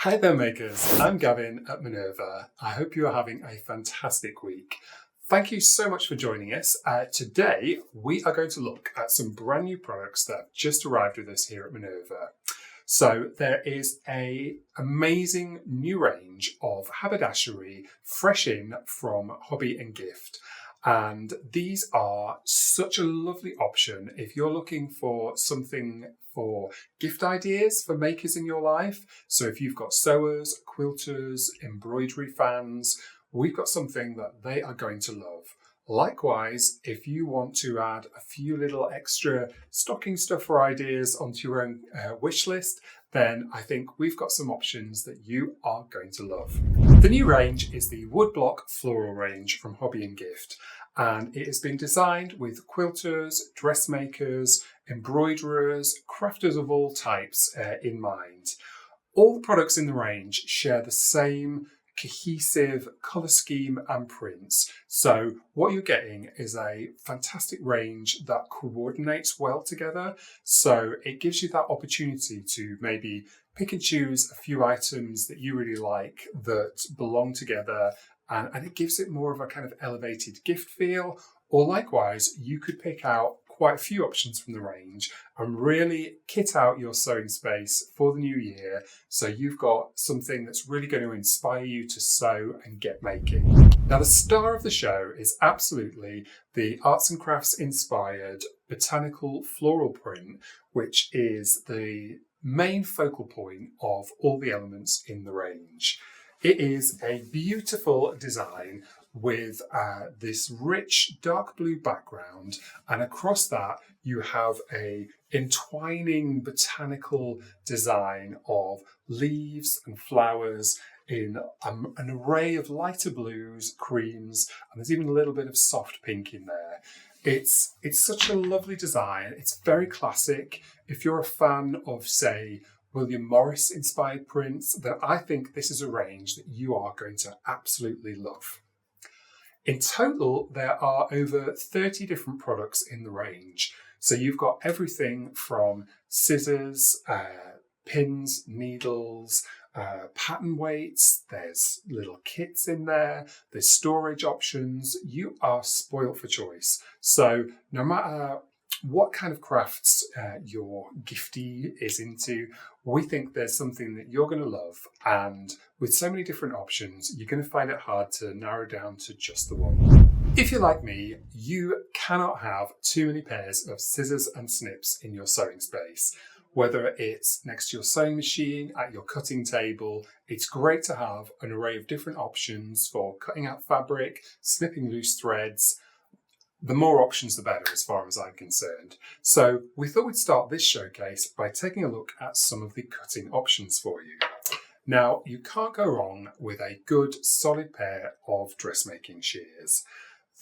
Hi there makers, I'm Gavin at Minerva. I hope you are having a fantastic week. Thank you so much for joining us. Today we are going to look at some brand new products that have just arrived with us here at Minerva. So there is an amazing new range of haberdashery fresh in from Hobby and Gift. And these are such a lovely option if you're looking for something for gift ideas for makers in your life. So if you've got sewers, quilters, embroidery fans, we've got something that they are going to love. Likewise, if you want to add a few little extra stocking stuffer ideas onto your own wish list, then I think we've got some options that you are going to love. The new range is the Woodblock Floral range from Hobby and Gift, and it has been designed with quilters, dressmakers, embroiderers, crafters of all types in mind. All the products in the range share the same cohesive colour scheme and prints. So what you're getting is a fantastic range that coordinates well together. So it gives you that opportunity to maybe pick and choose a few items that you really like that belong together, and it gives it more of a kind of elevated gift feel. Or likewise, you could pick out quite a few options from the range and really kit out your sewing space for the new year, so you've got something that's really going to inspire you to sew and get making. Now, the star of the show is absolutely the arts and crafts inspired botanical floral print, which is the main focal point of all the elements in the range. It is a beautiful design with this rich dark blue background, and across that you have a entwining botanical design of leaves and flowers in an array of lighter blues, creams, and there's even a little bit of soft pink in there. It's such a lovely design. It's very classic. If you're a fan of, say, William Morris inspired prints, then I think this is a range that you are going to absolutely love. In total, there are over 30 different products in the range. So you've got everything from scissors, pins, needles, pattern weights, there's little kits in there, there's storage options. You are spoilt for choice. So no matter what kind of crafts your giftee is into, we think there's something that you're going to love, and with so many different options, you're going to find it hard to narrow down to just the one. If you're like me, you cannot have too many pairs of scissors and snips in your sewing space. Whether it's next to your sewing machine, at your cutting table, it's great to have an array of different options for cutting out fabric, snipping loose threads. The more options, the better, as far as I'm concerned. So we thought we'd start this showcase by taking a look at some of the cutting options for you. Now, you can't go wrong with a good, solid pair of dressmaking shears.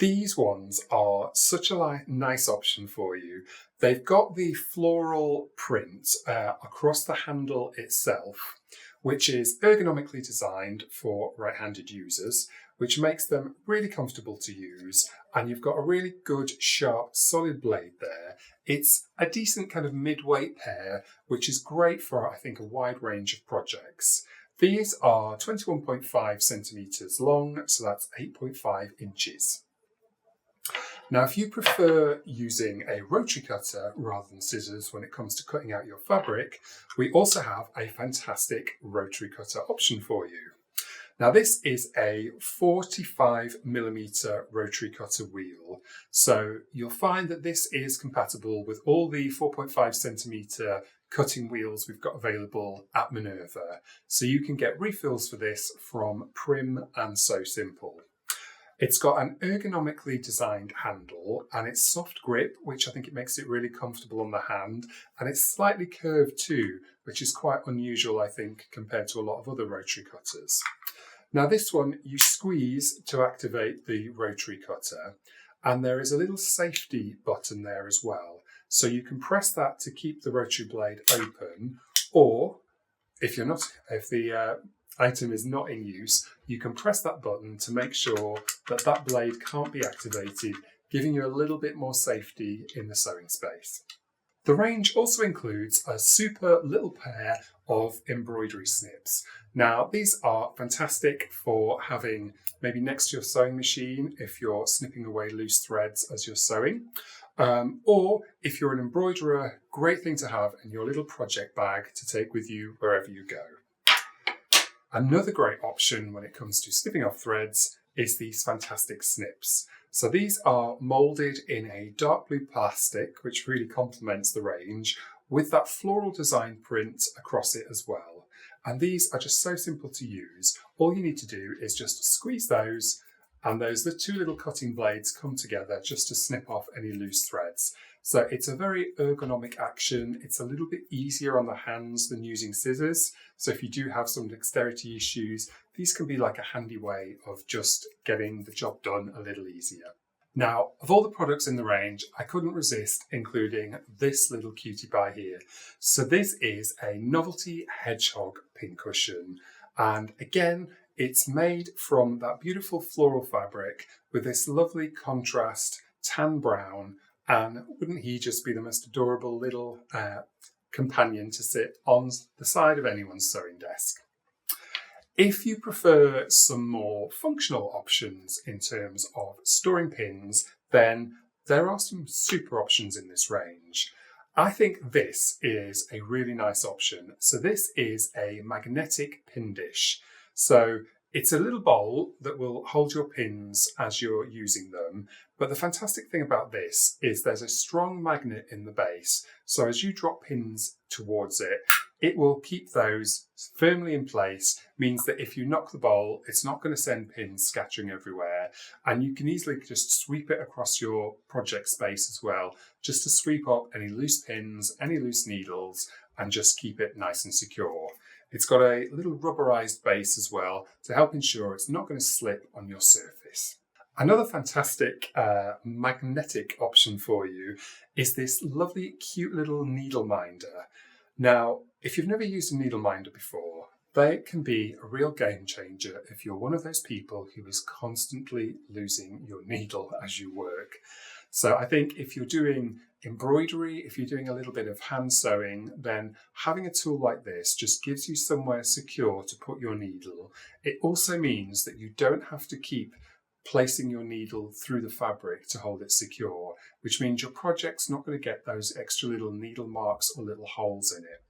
These ones are such a nice option for you. They've got the floral print across the handle itself, which is ergonomically designed for right-handed users, which makes them really comfortable to use. And you've got a really good, sharp, solid blade there. It's a decent kind of mid-weight pair, which is great for, I think, a wide range of projects. These are 21.5 centimetres long, so that's 8.5 inches. Now, if you prefer using a rotary cutter rather than scissors when it comes to cutting out your fabric, we also have a fantastic rotary cutter option for you. Now, this is a 45mm rotary cutter wheel. So you'll find that this is compatible with all the 4.5cm cutting wheels we've got available at Minerva. So you can get refills for this from Prim and So Simple. It's got an ergonomically designed handle, and it's soft grip, which I think it makes it really comfortable on the hand, and it's slightly curved too, which is quite unusual, I think, compared to a lot of other rotary cutters. Now, this one you squeeze to activate the rotary cutter, and there is a little safety button there as well. So you can press that to keep the rotary blade open, or if the item is not in use, you can press that button to make sure that that blade can't be activated, giving you a little bit more safety in the sewing space. The range also includes a super little pair of embroidery snips. Now, these are fantastic for having maybe next to your sewing machine if you're snipping away loose threads as you're sewing. Or if you're an embroiderer, great thing to have in your little project bag to take with you wherever you go. Another great option when it comes to snipping off threads is these fantastic snips. So these are moulded in a dark blue plastic, which really complements the range, with that floral design print across it as well. And these are just so simple to use. All you need to do is just squeeze those, and the two little cutting blades come together just to snip off any loose threads. So it's a very ergonomic action. It's a little bit easier on the hands than using scissors. So if you do have some dexterity issues, these can be like a handy way of just getting the job done a little easier. Now, of all the products in the range, I couldn't resist including this little cutie pie here. So this is a novelty hedgehog pincushion. And again, it's made from that beautiful floral fabric with this lovely contrast tan brown. And wouldn't he just be the most adorable little companion to sit on the side of anyone's sewing desk? If you prefer some more functional options in terms of storing pins, then there are some super options in this range. I think this is a really nice option. So this is a magnetic pin dish. So it's a little bowl that will hold your pins as you're using them. But the fantastic thing about this is there's a strong magnet in the base. So as you drop pins towards it, it will keep those firmly in place, means that if you knock the bowl, it's not going to send pins scattering everywhere. And you can easily just sweep it across your project space as well, just to sweep up any loose pins, any loose needles, and just keep it nice and secure. It's got a little rubberized base as well to help ensure it's not going to slip on your surface. Another fantastic magnetic option for you is this lovely, cute little needle minder. Now, if you've never used a needle minder before, they can be a real game changer if you're one of those people who is constantly losing your needle as you work. So I think if you're doing embroidery, if you're doing a little bit of hand sewing, then having a tool like this just gives you somewhere secure to put your needle. It also means that you don't have to keep placing your needle through the fabric to hold it secure, which means your project's not going to get those extra little needle marks or little holes in it.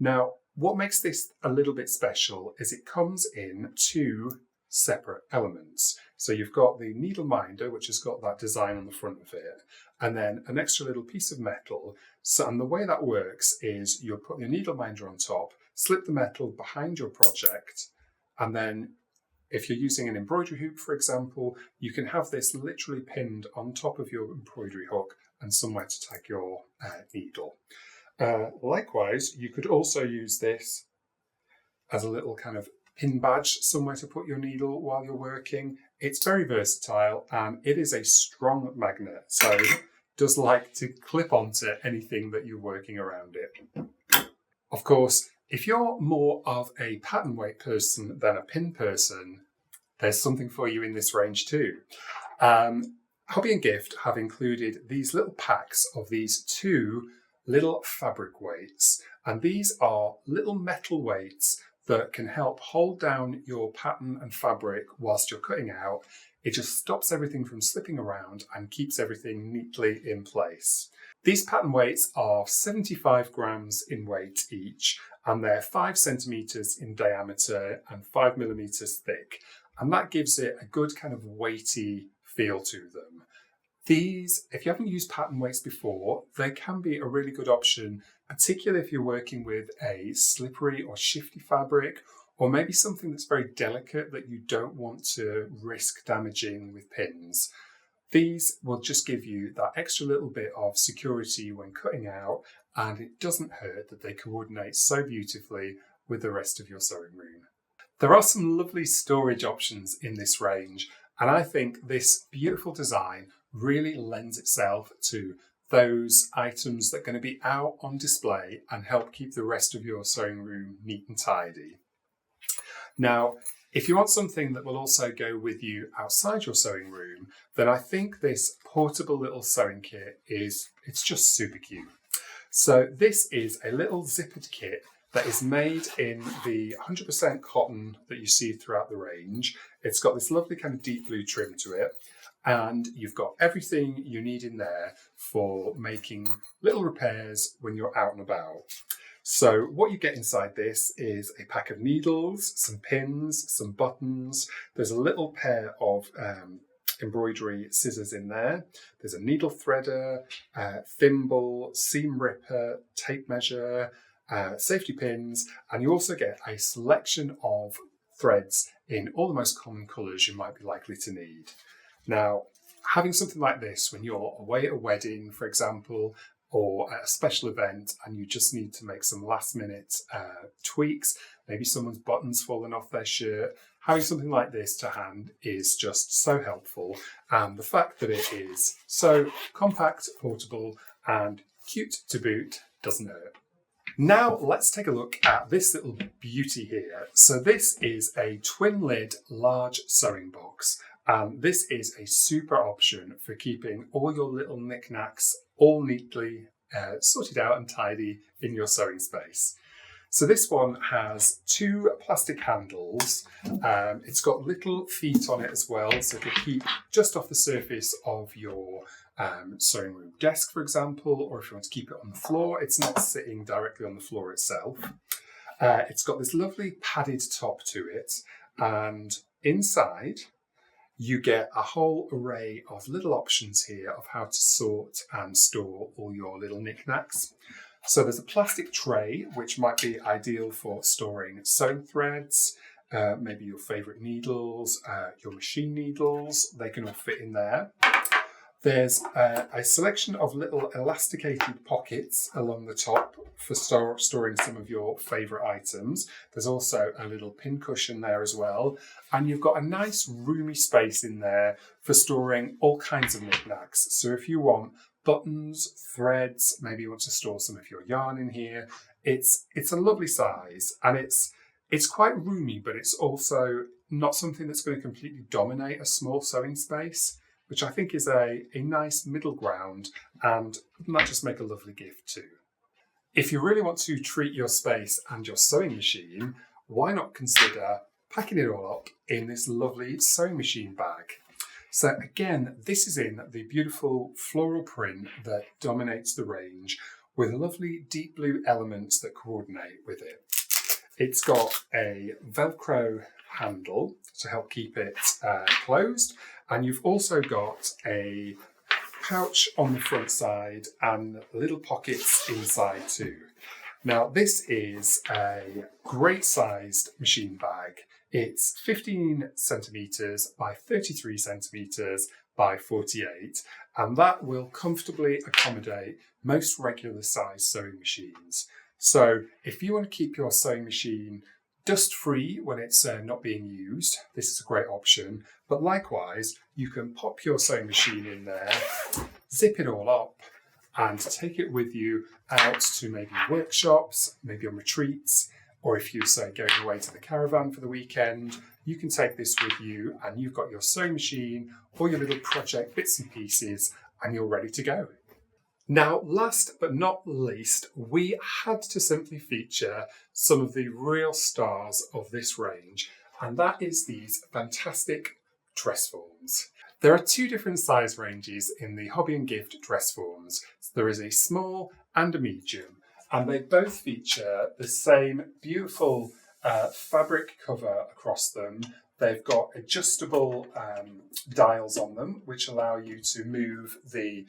Now, what makes this a little bit special is it comes in two separate elements. So you've got the needle minder, which has got that design on the front of it, and then an extra little piece of metal. So, and the way that works is you'll put your needle minder on top, slip the metal behind your project, and then if you're using an embroidery hoop, for example, you can have this literally pinned on top of your embroidery hook and somewhere to tag your needle. Likewise, you could also use this as a little kind of pin badge, somewhere to put your needle while you're working. It's very versatile and it is a strong magnet, so it does like to clip onto anything that you're working around it. Of course, if you're more of a pattern weight person than a pin person, there's something for you in this range too. Hobby and Gift have included these little packs of these two little fabric weights, and these are little metal weights that can help hold down your pattern and fabric whilst you're cutting out. It just stops everything from slipping around and keeps everything neatly in place. These pattern weights are 75 grams in weight each, and they're 5 centimeters in diameter and 5 millimeters thick. And that gives it a good kind of weighty feel to them. These, if you haven't used pattern weights before, they can be a really good option, particularly if you're working with a slippery or shifty fabric, or maybe something that's very delicate that you don't want to risk damaging with pins. These will just give you that extra little bit of security when cutting out, and it doesn't hurt that they coordinate so beautifully with the rest of your sewing room. There are some lovely storage options in this range, and I think this beautiful design really lends itself to those items that are going to be out on display and help keep the rest of your sewing room neat and tidy. Now, if you want something that will also go with you outside your sewing room, then I think this portable little sewing kit it's just super cute. So this is a little zippered kit that is made in the 100% cotton that you see throughout the range. It's got this lovely kind of deep blue trim to it, and you've got everything you need in there for making little repairs when you're out and about. So what you get inside this is a pack of needles, some pins, some buttons. There's a little pair of embroidery scissors in there. There's a needle threader, thimble, seam ripper, tape measure, safety pins, and you also get a selection of threads in all the most common colours you might be likely to need. Now, having something like this when you're away at a wedding, for example, or at a special event, and you just need to make some last minute tweaks, maybe someone's button's fallen off their shirt, having something like this to hand is just so helpful. And the fact that it is so compact, portable, and cute to boot doesn't hurt. Now let's take a look at this little beauty here. So this is a twin lid large sewing box. This is a super option for keeping all your little knickknacks all neatly sorted out and tidy in your sewing space. So this one has two plastic handles. It's got little feet on it as well, so it'll keep just off the surface of your sewing room desk, for example, or if you want to keep it on the floor, it's not sitting directly on the floor itself. It's got this lovely padded top to it, and inside you get a whole array of little options here of how to sort and store all your little knickknacks. So there's a plastic tray, which might be ideal for storing sewing threads, maybe your favourite needles, your machine needles, they can all fit in there. There's a selection of little elasticated pockets along the top for storing some of your favourite items. There's also a little pin cushion there as well. And you've got a nice roomy space in there for storing all kinds of knickknacks. So if you want buttons, threads, maybe you want to store some of your yarn in here, it's a lovely size, and it's quite roomy, but it's also not something that's going to completely dominate a small sewing space, which I think is a nice middle ground, and might just make a lovely gift too. If you really want to treat your space and your sewing machine, why not consider packing it all up in this lovely sewing machine bag? So again, this is in the beautiful floral print that dominates the range, with lovely deep blue elements that coordinate with it. It's got a Velcro handle to help keep it closed, and you've also got a pouch on the front side and little pockets inside too. Now this is a great sized machine bag. It's 15 centimetres by 33 centimetres by 48, and that will comfortably accommodate most regular size sewing machines. So if you want to keep your sewing machine dust-free when it's not being used, this is a great option. But likewise, you can pop your sewing machine in there, zip it all up, and take it with you out to maybe workshops, maybe on retreats, or if you say going away to the caravan for the weekend, you can take this with you and you've got your sewing machine or your little project bits and pieces and you're ready to go. Now, last but not least, we had to simply feature some of the real stars of this range, and that is these fantastic dress forms. There are two different size ranges in the Hobby and Gift dress forms. So there is a small and a medium, and they both feature the same beautiful fabric cover across them. They've got adjustable dials on them, which allow you to move the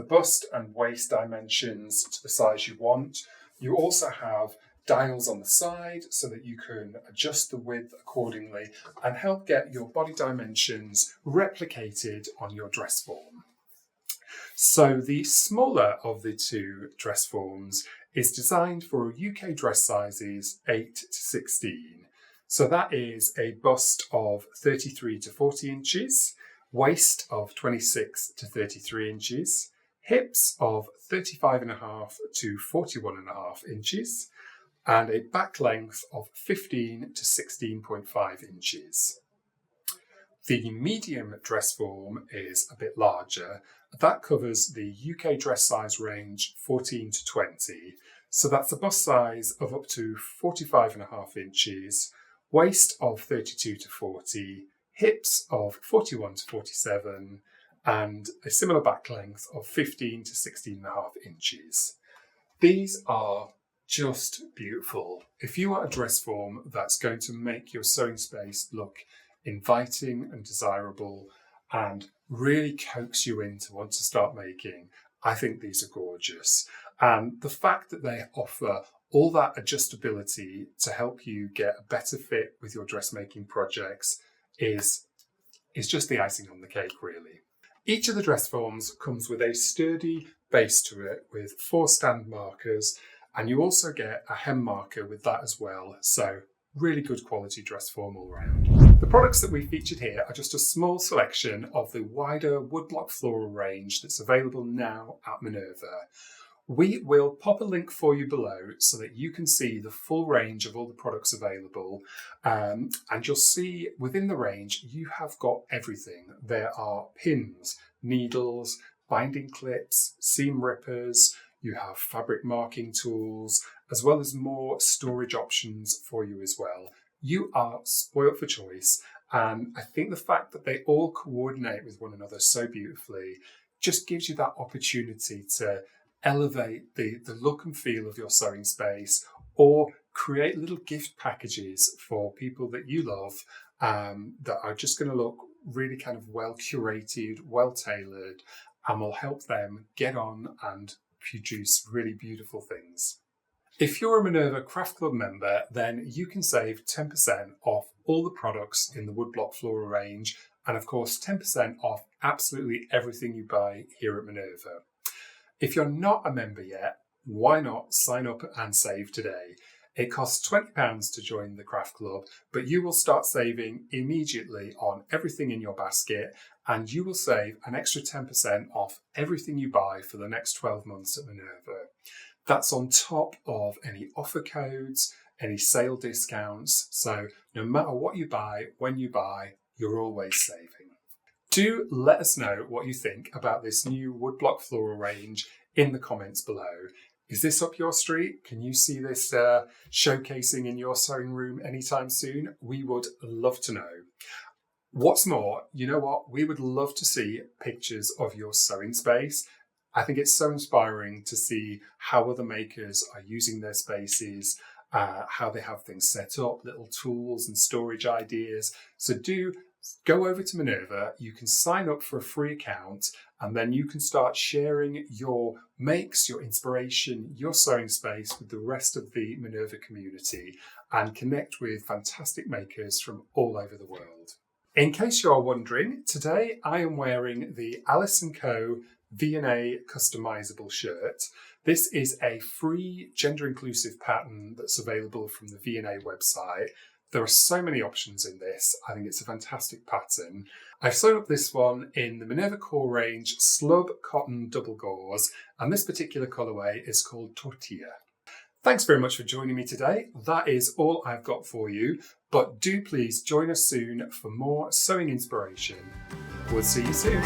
bust and waist dimensions to the size you want. You also have dials on the side so that you can adjust the width accordingly and help get your body dimensions replicated on your dress form. So the smaller of the two dress forms is designed for UK dress sizes 8 to 16. So that is a bust of 33 to 40 inches, waist of 26 to 33 inches, hips of 35.5 to 41.5 inches, and a back length of 15 to 16.5 inches. The medium dress form is a bit larger. That covers the UK dress size range 14 to 20. So that's a bust size of up to 45.5 inches, waist of 32 to 40, hips of 41 to 47, and a similar back length of 15 to 16.5 inches. These are just beautiful. If you want a dress form that's going to make your sewing space look inviting and desirable and really coax you in to want to start making, I think these are gorgeous. And the fact that they offer all that adjustability to help you get a better fit with your dressmaking projects is just the icing on the cake, really. Each of the dress forms comes with a sturdy base to it with 4 stand markers, and you also get a hem marker with that as well, so really good quality dress form all round. The products that we featured here are just a small selection of the wider Woodblock Floral range that's available now at Minerva. We will pop a link for you below so that you can see the full range of all the products available, and you'll see within the range you have got everything. There are pins, needles, binding clips, seam rippers, you have fabric marking tools, as well as more storage options for you as well. You are spoilt for choice, and I think the fact that they all coordinate with one another so beautifully just gives you that opportunity to elevate the look and feel of your sewing space, or create little gift packages for people that you love that are just going to look really kind of well curated, well tailored, and will help them get on and produce really beautiful things. If you're a Minerva Craft Club member, then you can save 10% off all the products in the Woodblock Floral range, and of course 10% off absolutely everything you buy here at Minerva. If you're not a member yet, why not sign up and save today? It costs £20 to join the Craft Club, but you will start saving immediately on everything in your basket, and you will save an extra 10% off everything you buy for the next 12 months at Minerva. That's on top of any offer codes, any sale discounts, so no matter what you buy, when you buy, you're always saving. Do let us know what you think about this new Woodblock Floral range in the comments below. Is this up your street? Can you see this showcasing in your sewing room anytime soon? We would love to know. What's more, you know what? We would love to see pictures of your sewing space. I think it's so inspiring to see how other makers are using their spaces, how they have things set up, little tools and storage ideas. So do go over to Minerva. You can sign up for a free account, and then you can start sharing your makes, your inspiration, your sewing space with the rest of the Minerva community and connect with fantastic makers from all over the world. In case you are wondering, today I am wearing the Alice & Co. V&A customizable shirt. This is a free gender inclusive pattern that's available from the V&A website. There are so many options in this. I think it's a fantastic pattern. I've sewn up this one in the Minerva Core range Slub Cotton Double Gauze, and this particular colourway is called Tortilla. Thanks very much for joining me today. That is all I've got for you, but do please join us soon for more sewing inspiration. We'll see you soon.